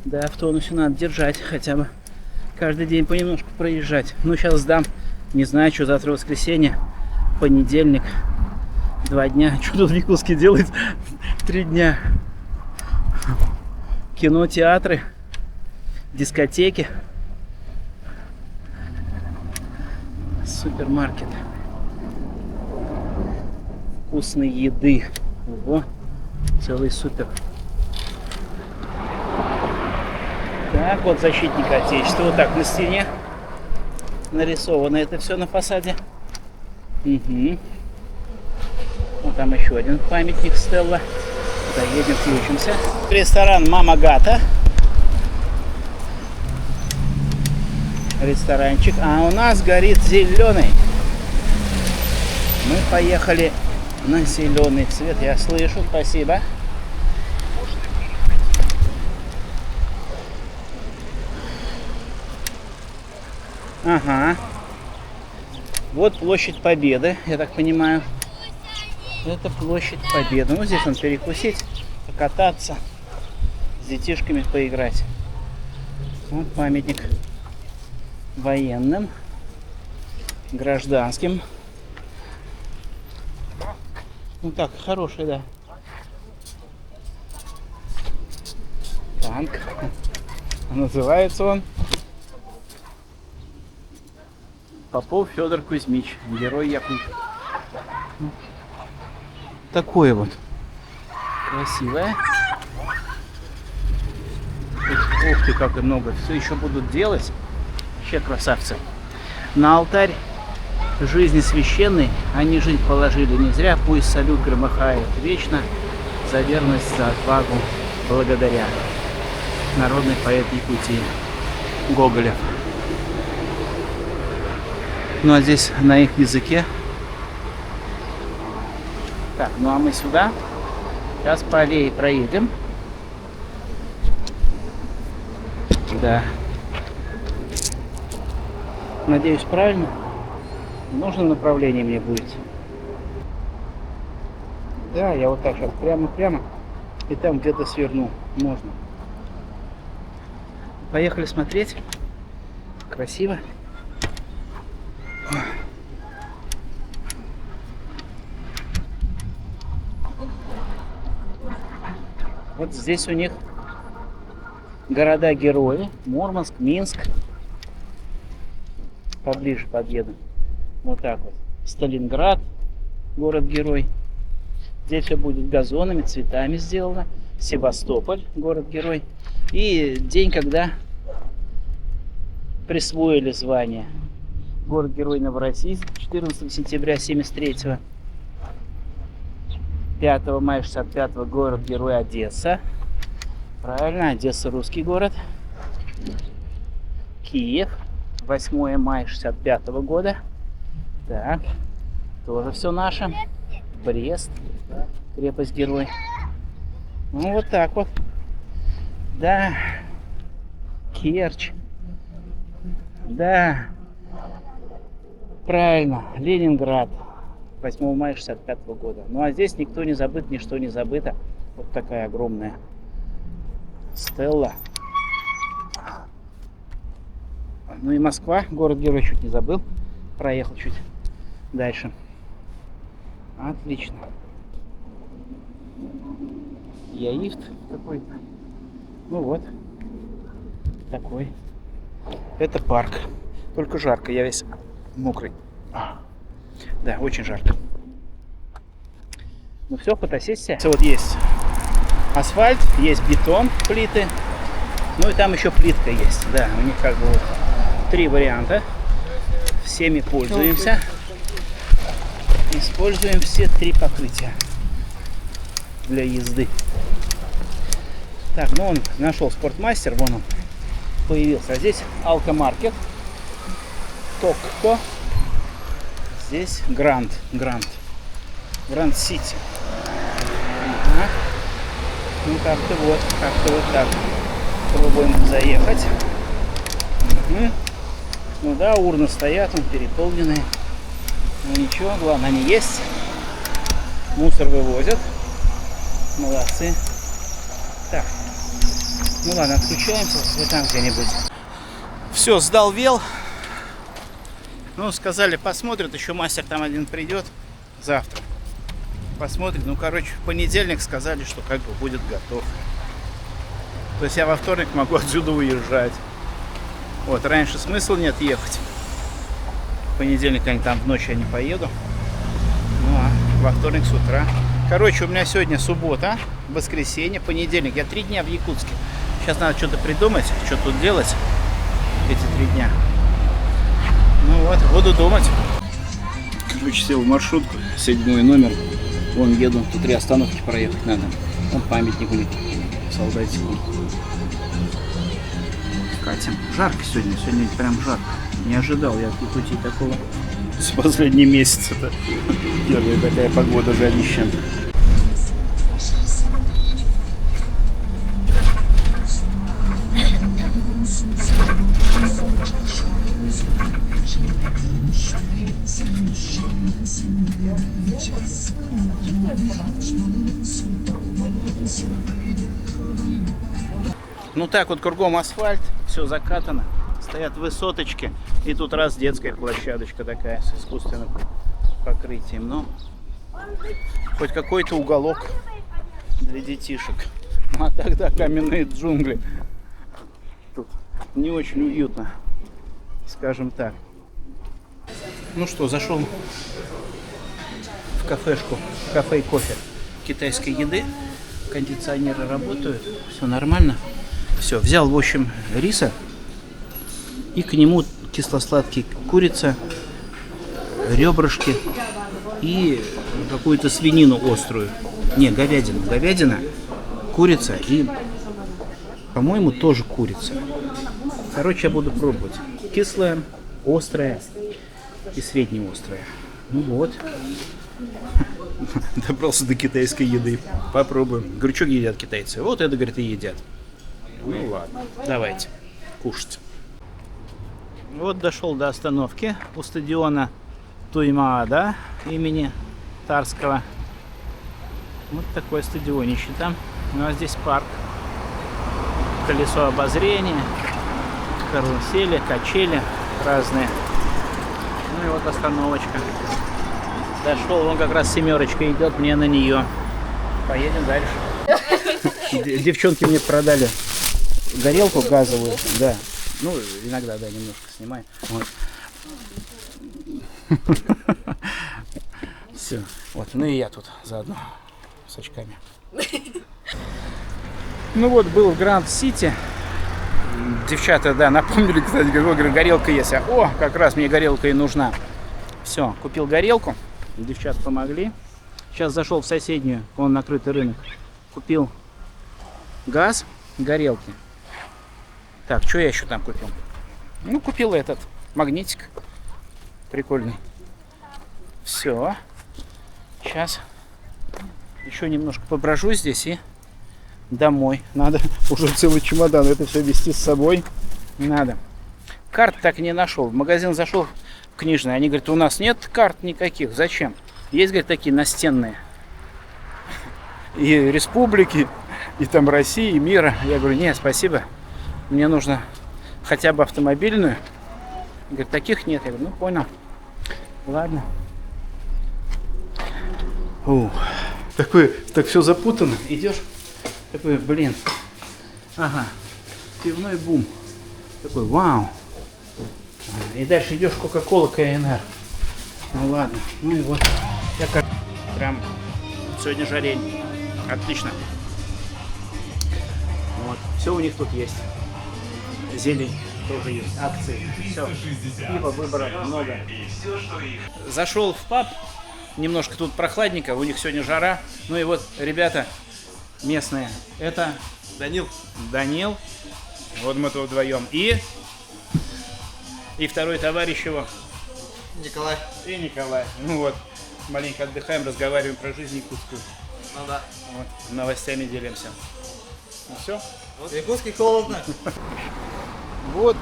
Да, в тонусе надо держать, хотя бы каждый день понемножку проезжать. Ну, сейчас сдам, не знаю, что завтра воскресенье, понедельник, 2 дня. Что тут в Якутске делает 3 дня? Кино, театры, дискотеки. Супермаркет. Вкусной еды. Ого, целый супер. Так, вот защитник Отечества. Вот так на стене нарисовано это все на фасаде. Угу. Вот там еще один памятник Стелла. Доедем, включимся. Ресторан Мама Гата. Ресторанчик. А у нас горит зеленый. Мы поехали на зеленый цвет. Я слышу, спасибо. Ага. Вот площадь Победы, я так понимаю. Это площадь Победы. Ну, здесь он перекусить, покататься, с детишками поиграть. Вот памятник военным, гражданским. Ну так, хороший, да. Танк. Называется он Попов Федор Кузьмич, герой Якут. Такое вот красивое. Ух ты, как и много. Все еще будут делать. Вообще красавцы. На алтарь жизни священной они жизнь положили не зря. Пусть салют громыхает вечно за верность, за отвагу благодаря. Народный поэт Якутии Гоголев. Ну а здесь на их языке. Так, ну а мы сюда. Сейчас по аллее проедем. Да. Надеюсь, правильно. В нужном направлении мне будет. Да, я вот так сейчас прямо-прямо. И там где-то сверну. Можно. Поехали смотреть. Красиво. Вот здесь у них города-герои. Мурманск, Минск. Поближе подъеду. Вот так вот. Сталинград, город-герой. Здесь все будет газонами, цветами сделано. Севастополь, город-герой. И день, когда присвоили звание. Город-герой Новороссийск, 14 сентября 1973. 5 мая 65 город-герой Одесса. Правильно, Одесса русский город. Киев, 8 мая 65 года. Так, тоже все наше. Брест, крепость-герой. Ну вот так вот. Да. Керчь. Да. Правильно, Ленинград. 8 мая 65 года. Ну а здесь никто не забыт, ничто не забыто. Вот такая огромная стелла. Ну и Москва, город-герой, чуть не забыл. Проехал чуть дальше. Отлично. Яифт какой-то. Ну вот. Такой. Это парк. Только жарко, я весь мокрый. Да, очень жарко. Ну все, фотосессия. Вот есть асфальт, есть бетон, плиты. Ну и там еще плитка есть. Да, у них как бы вот 3 варианта. Всеми пользуемся. Используем все 3 покрытия для езды. Так, ну он нашел спортмастер, вон он появился. А здесь Алкомаркет, Токко. Здесь Гранд Сити. Ага. Ну как-то вот так. Пробуем заехать. Угу. Ну да, урны стоят, он переполненные. Ну ничего, главное они есть. Мусор вывозят. Молодцы. Так. Ну ладно, отключаемся. Вот там где-нибудь. Все, сдал вел. Ну, сказали, посмотрят, еще мастер там один придет завтра. Посмотрит. Ну, короче, в понедельник сказали, что как бы будет готов. То есть я во вторник могу отсюда уезжать. Вот, раньше смысла нет ехать. В понедельник они там в ночь я не поеду. Ну а во вторник с утра. Короче, у меня сегодня суббота, воскресенье, понедельник. Я 3 дня в Якутске. Сейчас надо что-то придумать, что тут делать эти 3 дня. Ну вот, буду думать. Короче, сел в маршрутку, 7 номер. Вон еду, тут 3 остановки проехать надо. Вон памятник у них, солдатику. Катим. Жарко сегодня прям жарко. Не ожидал я в Якутии такого с последние месяцы-то. Первая такая погода жарища. Ну так вот кругом асфальт, все закатано, стоят высоточки, и тут раз детская площадочка такая с искусственным покрытием, но хоть какой-то уголок для детишек. А тогда каменные джунгли. Тут не очень уютно, скажем так. Ну что, зашел в кафешку, кафе и кофе китайской еды, кондиционеры работают, все нормально. Все, взял, в общем, риса и к нему кисло-сладкий курица, ребрышки и какую-то свинину острую. Не, говядину. Говядина, курица и, по-моему, тоже курица. Короче, я буду пробовать. Кислая, острая и среднеострая. Ну вот. Добрался до китайской еды. Попробуем. Говорю, что едят китайцы? Вот это, говорит, и едят. Ну ладно, давайте кушать. Вот дошел до остановки у стадиона Туймаада имени Тарского. Вот такой стадионище там. Ну а здесь парк. Колесо обозрения, карусели, качели разные. Ну и вот остановочка. Дошел, вон как раз 7 идет, мне на нее. Поедем дальше. Девчонки мне продали горелку газовую, да. Ну, иногда, да, немножко снимаю. Вот. Все. Вот, ну и я тут заодно с очками. Ну вот, был в Гранд-Сити. Девчата, да, напомнили, кстати, говорю, горелка есть. О, как раз мне горелка и нужна. Все, купил горелку. Девчата помогли. Сейчас зашел в соседнюю, вон накрытый рынок. Купил газ, горелки. Так, что я еще там купил? Ну, купил этот магнитик. Прикольный. Все. Сейчас еще немножко поброжу здесь и домой. Надо уже целый чемодан это все везти с собой. Надо. Карт так и не нашел. В магазин зашел в книжный. Они говорят, у нас нет карт никаких. Зачем? Есть, говорят, такие настенные. И республики, и там России, и мира. Я говорю, нет, спасибо. Мне нужно хотя бы автомобильную. Говорит, таких нет. Я говорю, ну понял. Ладно. Такое, так все запутано. Идешь, такой, блин. Ага. Пивной бум. Такой, вау. И дальше идешь, Кока-Кола, КНР. Ну ладно. Ну и вот. Я как прям сегодня жарень. Отлично. Вот. Все у них тут есть. Зелень тоже есть. Акции. Все. Пива, выбора много. Зашел в паб. Немножко тут прохладненько. У них сегодня жара. Ну и вот, ребята местные. Это Данил. Данил. Вот мы тут вдвоем. И второй товарищ его. Николай. И Николай. Ну вот. Маленько отдыхаем, разговариваем про жизнь якутскую. Ну да. Вот, новостями делимся. Ну все. Вот в Якутске холодно. Вот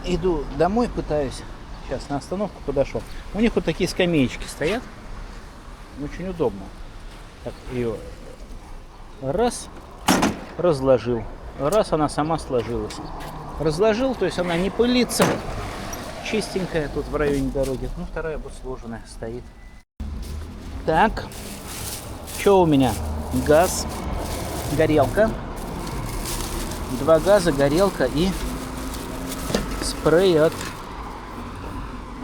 иду домой, пытаюсь. Сейчас на остановку подошел. У них вот такие скамеечки стоят. Очень удобно. Так, ее раз, разложил. Раз, она сама сложилась. Разложил, то есть она не пылится. Чистенькая тут в районе дороги. Ну, вторая вот сложенная стоит. Так. Что у меня? Газ, горелка. 2 газа, горелка и спрей от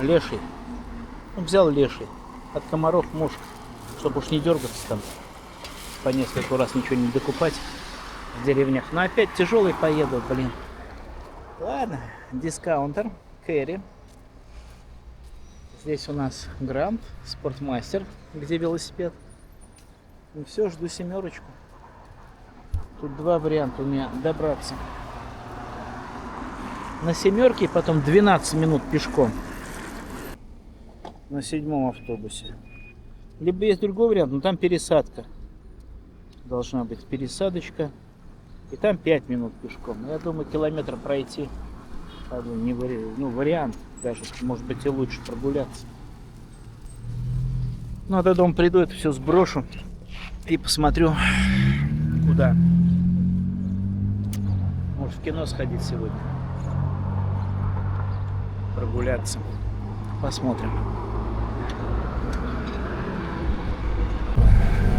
леший. Ну, взял леший. От комаров мушка, чтобы уж не дергаться там. По несколько раз ничего не докупать в деревнях. Но опять тяжелый поеду, блин. Ладно, дискаунтер, Кэрри. Здесь у нас Гранд, Спортмастер, где велосипед. Ну все, жду семерочку. Тут два варианта у меня добраться. На семерке, потом 12 минут пешком. На 7-м автобусе. Либо есть другой вариант, но там пересадка. Должна быть пересадочка. И там 5 минут пешком. Я думаю, километр пройти. Не вариант. Даже, может быть, и лучше прогуляться. Ну, а до дома приду, это все сброшу. И посмотрю, куда. Может, в кино сходить сегодня. Прогуляться. Посмотрим.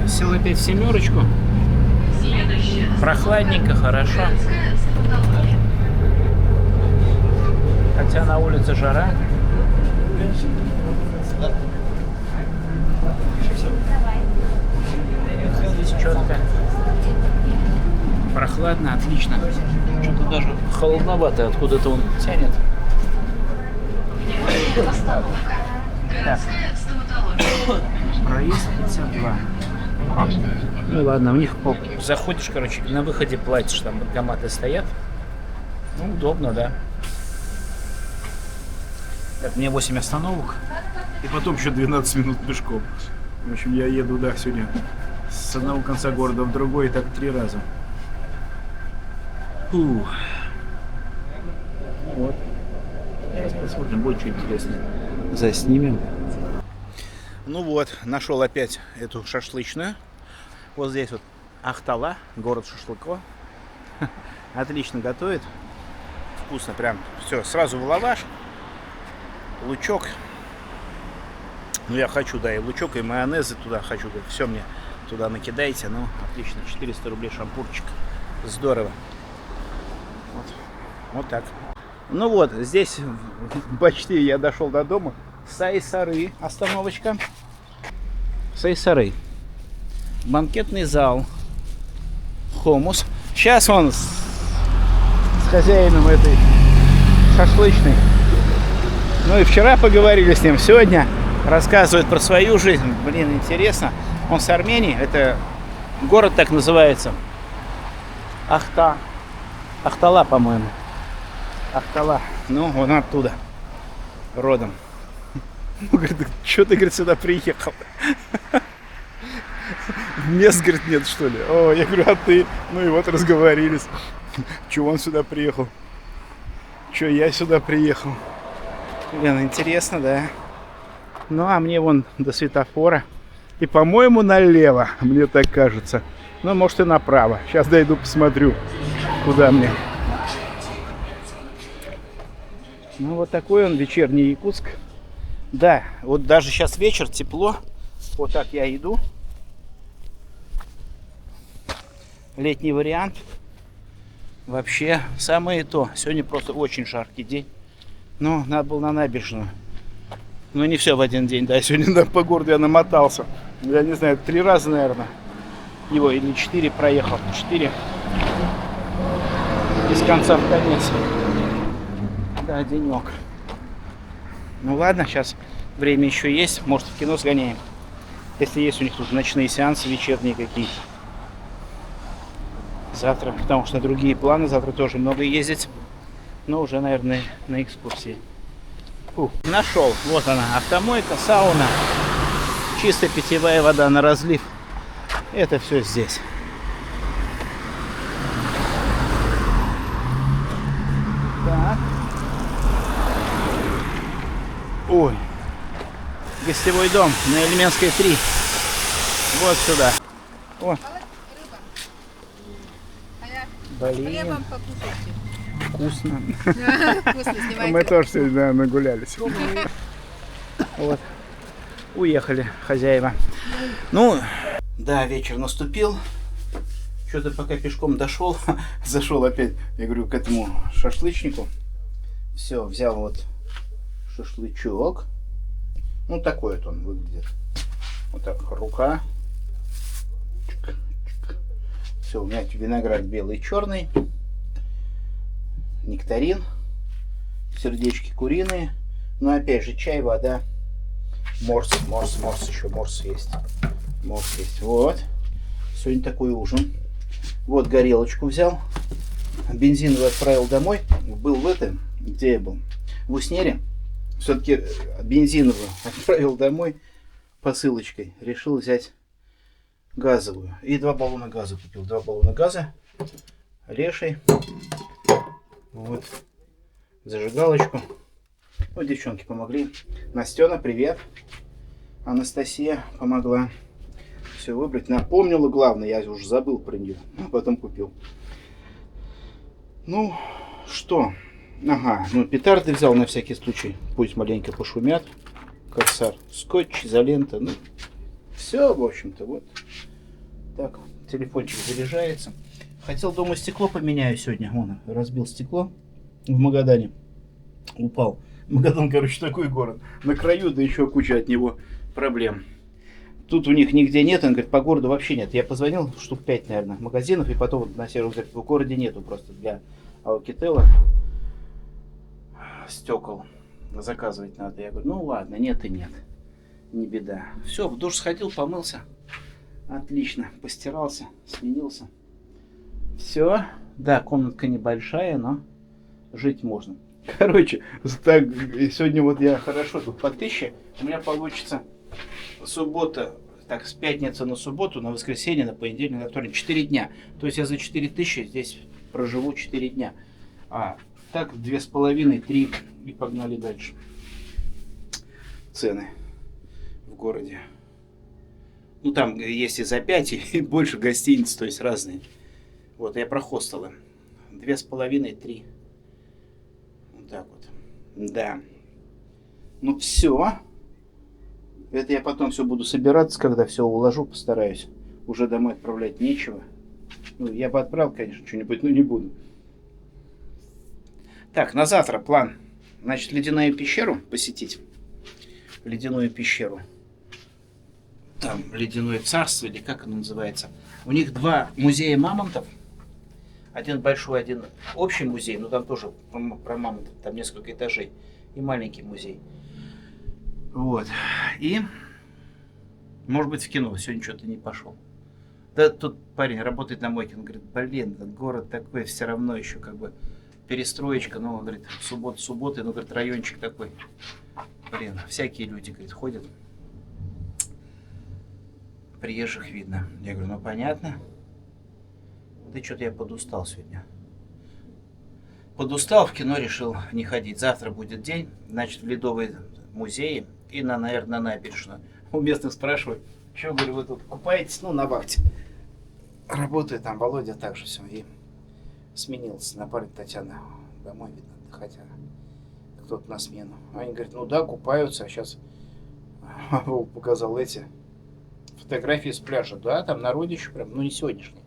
Сел опять в семерочку. Прохладненько, хорошо. Хотя на улице жара. Здесь четко. Прохладно, отлично. Что-то даже холодновато, откуда-то он тянет. Так. Проезд 52. Ну ладно, у них заходишь, короче, на выходе платишь, там банкоматы стоят. Ну, удобно, да. Так, мне 8 остановок. И потом еще 12 минут пешком. В общем, я еду, да, сегодня с одного конца города в другой, и так 3 раза. Фух. Вот. Сейчас посмотрим, будет что интересное. Заснимем. Ну вот, нашел опять эту шашлычную. Вот здесь вот Ахтала, город шашлыков. Отлично готовит. Вкусно прям. Все, сразу в лаваш. Лучок. Ну я хочу, да, и лучок, и майонезы туда хочу. Все мне туда накидайте. Ну, отлично. 400 рублей шампурчик. Здорово. Вот так. Ну вот, здесь почти я дошел до дома. Сайсары, остановочка. Сайсары. Банкетный зал. Хомус. Сейчас он с хозяином этой шашлычной. Ну и вчера поговорили с ним. Сегодня рассказывает про свою жизнь. Блин, интересно. Он с Армении. Это город так называется. Ахтала, по-моему. Ахтала. Ну, он оттуда. Родом. Он говорит, что ты, говорит, сюда приехал? Мест, говорит, нет, что ли? О, я говорю, а ты? Ну и вот разговорились. Чего он сюда приехал? Че я сюда приехал? Блин, интересно, да. Ну, а мне вон до светофора. И, по-моему, налево, мне так кажется. Ну, может, и направо. Сейчас дойду, посмотрю, куда мне. Ну, вот такой он вечерний Якутск. Да, вот даже сейчас вечер, тепло. Вот так я иду. Летний вариант. Вообще, самое то. Сегодня просто очень жаркий день. Но надо было на набережную. Но не все в один день, да. Сегодня по городу я намотался. Я не знаю, 3 раза, наверное. Его или 4 проехал. 4. Из конца в конец. Да, денек. Ну ладно, сейчас время еще есть. Может, в кино сгоняем. Если есть у них тут ночные сеансы, вечерние какие-то. Завтра, потому что другие планы. Завтра тоже много ездить. Но уже, наверное, на экскурсии. Фух, нашел. Вот она, автомойка, сауна. Чистая питьевая вода на разлив. Это все здесь. Так. Ой. Гостевой дом на Ильменской 3. Вот сюда. О. Блин. Хлебом покушайте. Вкусно. Вкусно, снимайте. Мы тоже сегодня нагулялись. Вот. Уехали хозяева. Ну, да, вечер наступил. Что-то пока пешком дошел. Зашел опять, я говорю, к этому шашлычнику. Все, взял вот шашлычок. Ну, такой вот он выглядит. Вот так, рука. Все, у меня виноград белый и черный. Нектарин. Сердечки куриные. Но опять же, чай, вода. Морс еще, морс есть. Морс есть. Вот. Сегодня такой ужин. Вот горелочку взял. Бензиновый отправил домой. Был в этом, где я был? В Уснере. Все-таки бензиновую отправил домой посылочкой. Решил взять газовую. И 2 баллона газа купил. 2 баллона газа. Леший. Вот. Зажигалочку. Ну, девчонки помогли. Настена, привет. Анастасия помогла все выбрать. Напомнила главное, я уже забыл про нее. А потом купил. Ну, что? Ага, ну петарды взял на всякий случай. Пусть маленько пошумят. Корсар. Скотч, изолента. Ну, все, в общем-то, вот. Так, телефончик заряжается. Хотел дома стекло поменяю сегодня. Вон, разбил стекло в Магадане. Упал. Магадан, короче, такой город. На краю, да еще куча от него проблем. Тут у них нигде нет, он говорит, по городу вообще нет. Я позвонил, штук 5, наверное, магазинов, и потом вот на сервис говорит, в городе нету просто для Алкителла стекол. Заказывать надо. Я говорю, ну ладно, нет и нет. Не беда. Все, в душ сходил, помылся. Отлично. Постирался, сменился. Все. Да, комнатка небольшая, но жить можно. Короче, так, сегодня вот я хорошо тут по 1000. У меня получится суббота, так, с пятницы на субботу, на воскресенье, на понедельник, на вторник, 4 дня. То есть я за 4000 здесь проживу 4 дня. А так 2,5-3 и погнали дальше. Цены в городе. Ну там есть и за 5, и больше гостиниц, то есть разные. Вот, я про хостелы. 2,5-3. Вот так вот. Да. Ну все. Это я потом все буду собираться, когда все уложу, постараюсь. Уже домой отправлять нечего. Ну, я бы отправил, конечно, что-нибудь, но не буду. Так, на завтра план. Значит, ледяную пещеру посетить. Ледяную пещеру. Там ледяное царство, или как оно называется. У них 2 музея мамонтов. Один большой, один общий музей, но там тоже про мамонтов, там несколько этажей. И маленький музей. Вот. И, может быть, в кино. Сегодня что-то не пошел. Да тут парень работает на мойке. Он говорит, блин, этот город такой, все равно еще как бы перестроечка. Ну, он говорит, субботы, ну, говорит, райончик такой. Блин, всякие люди, говорит, ходят. Приезжих видно. Я говорю, ну, понятно. Да что-то я подустал сегодня. Подустал, в кино решил не ходить. Завтра будет день, значит, в Ледовые музеи и, наверное, на набережную. У местных спрашивают, что, говорю, вы тут купаетесь? Ну, на вахте. Работает там Володя также все. И сменился. Напарник Татьяна домой, видно, хотя кто-то на смену. Они говорят, ну да, купаются. А сейчас Вов показал эти фотографии с пляжа. Да, там народище прям, ну не сегодняшний.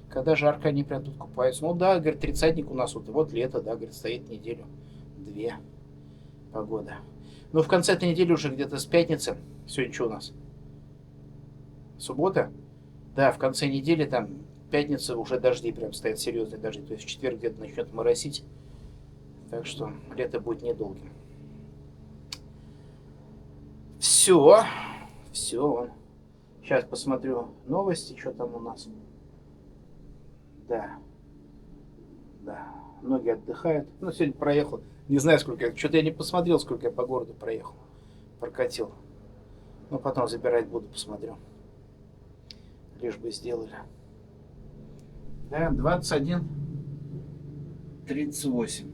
Когда жарко, они прям тут купаются. Ну да, говорит, 30-ник у нас вот лето, да, говорит, стоит неделю. 2 погода. Ну, в конце этой недели уже где-то с пятницы. Сегодня что у нас? Суббота? Да, в конце недели там пятница уже дожди прям стоят, серьезные дожди. То есть в четверг где-то начнет моросить. Так что лето будет недолгим. Все. Все. Сейчас посмотрю новости, что там у нас. Да. Да. Многие отдыхают. Ну, сегодня проехал. Не знаю, сколько. Что-то я не посмотрел, сколько я по городу проехал. Прокатил. Ну, потом забирать буду, посмотрю. Лишь бы сделали. Да, 21:38.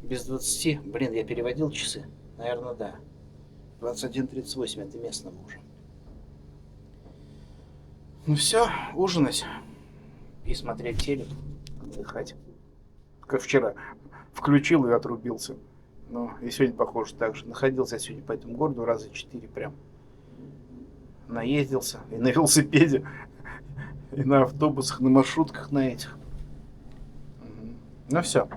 Без 20. Блин, я переводил часы. Наверное, да. 21:38. Это местного уже. Ну все, ужинать. И смотреть телек. Отдыхать. Как вчера. Включил и отрубился. Ну, и сегодня, похоже, так же. Находился я сегодня по этому городу раза 4 прям. Наездился. И на велосипеде. И на автобусах, на маршрутках, на этих. Ну все.